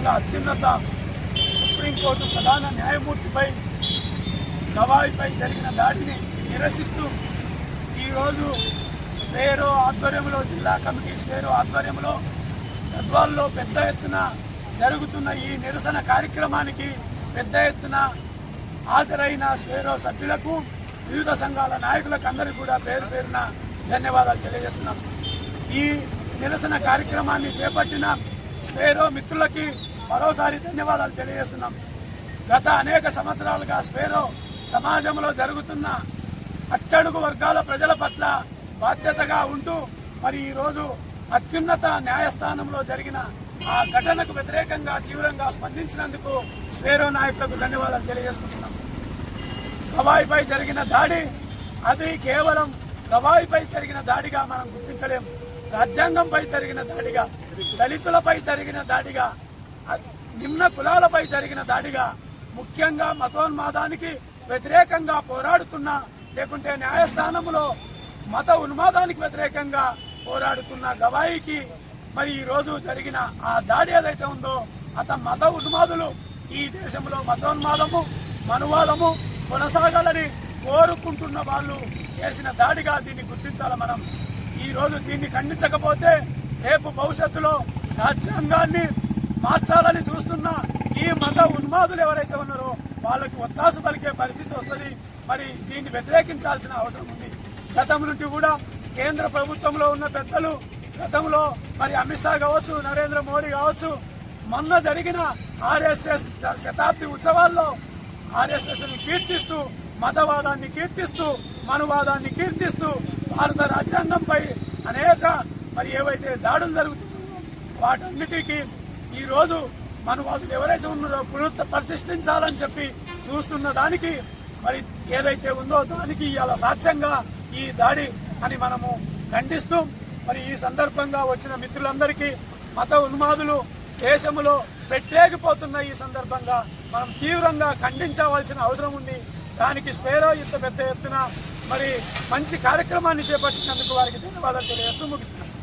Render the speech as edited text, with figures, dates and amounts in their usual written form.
ముఖ్యంగా అత్యున్నత సుప్రీంకోర్టు ప్రధాన న్యాయమూర్తిపై గవాయిపై జరిగిన దాడిని నిరసిస్తూ ఈరోజు స్వేరో ఆధ్వర్యంలో, జిల్లా కమిటీ స్వేరో ఆధ్వర్యంలో గద్వాల్లో పెద్ద ఎత్తున జరుగుతున్న ఈ నిరసన కార్యక్రమానికి పెద్ద ఎత్తున హాజరైన స్వేరో సభ్యులకు, వివిధ సంఘాల నాయకులకు అందరికీ కూడా పేరు పేరున ధన్యవాదాలు తెలియజేస్తున్నాం. ఈ నిరసన కార్యక్రమాన్ని చేపట్టిన స్వేరో మిత్రులకి మరోసారి ధన్యవాదాలు తెలియజేస్తున్నాం. గత అనేక సంవత్సరాలుగా స్వేరో సమాజంలో జరుగుతున్న అట్టడుగు వర్గాల ప్రజల పట్ల బాధ్యతగా ఉంటూ మరి ఈరోజు అత్యున్నత న్యాయస్థానంలో జరిగిన ఆ ఘటనకు వ్యతిరేకంగా తీవ్రంగా స్పందించినందుకు స్వేరో నాయకులకు ధన్యవాదాలు తెలియజేసుకుంటున్నాం. గవాయిపై జరిగిన దాడి అది కేవలం గవాయిపై జరిగిన దాడిగా మనం గుర్తించలేం. రాజ్యాంగంపై జరిగిన దాడిగా, దళితులపై జరిగిన దాడిగా, నిమ్న కులాలపై జరిగిన దాడిగా, ముఖ్యంగా మతోన్మాదానికి వ్యతిరేకంగా పోరాడుతున్న, లేకుంటే న్యాయస్థానంలో మత ఉన్మాదానికి వ్యతిరేకంగా పోరాడుతున్న గవాయికి మరి ఈ రోజు జరిగిన ఆ దాడి ఏదైతే ఉందో, మత ఉన్మాదులు ఈ దేశంలో మతోన్మాదము, మనువాదము కొనసాగాలని కోరుకుంటున్న వాళ్ళు చేసిన దాడిగా దీన్ని గుర్తించాలి. మనం ఈ రోజు దీన్ని ఖండించకపోతే రేపు భవిష్యత్తులో రాజ్యాంగాన్ని మార్చాలని చూస్తున్న ఈ మత ఉన్మాదులు ఎవరైతే ఉన్నారో వాళ్ళకి ఒత్తాసు పలికే పరిస్థితి వస్తుంది. మరి దీన్ని వ్యతిరేకించాల్సిన అవసరం ఉంది. గతం నుండి కూడా కేంద్ర ప్రభుత్వంలో ఉన్న పెద్దలు, గతంలో మరి అమిత్ షా కావచ్చు, నరేంద్ర మోడీ కావచ్చు, మొన్న జరిగిన ఆర్ఎస్ఎస్ శతాబ్ది ఉత్సవాల్లో ఆర్ఎస్ఎస్ ని కీర్తిస్తూ, మతవాదాన్ని కీర్తిస్తూ, మనువాదాన్ని కీర్తిస్తూ భారత రాజ్యాంగంపై అనేక మరి ఏవైతే దాడులు జరుగుతున్నాయో వాటన్నిటికీ ఈ రోజు మనువాదులు ఎవరైతే ఉన్నారో ప్రతిష్ఠించాలని చెప్పి చూస్తున్న దానికి మరి ఏదైతే ఉందో దానికి ఇవాళ సాక్ష్యంగా ఈ దాడి అని మనము ఖండిస్తూ, మరి ఈ సందర్భంగా వచ్చిన మిత్రులందరికీ మత ఉన్మాదులు దేశంలో పెట్టేగిపోతున్న ఈ సందర్భంగా మనం తీవ్రంగా ఖండించవలసిన అవసరం ఉంది. దానికి స్వేరో ఇంత పెద్ద ఎత్తున మరి మంచి కార్యక్రమాన్ని చేపట్టినందుకు వారికి ధన్యవాదాలు తెలియజేస్తూ ముగిస్తున్నాను.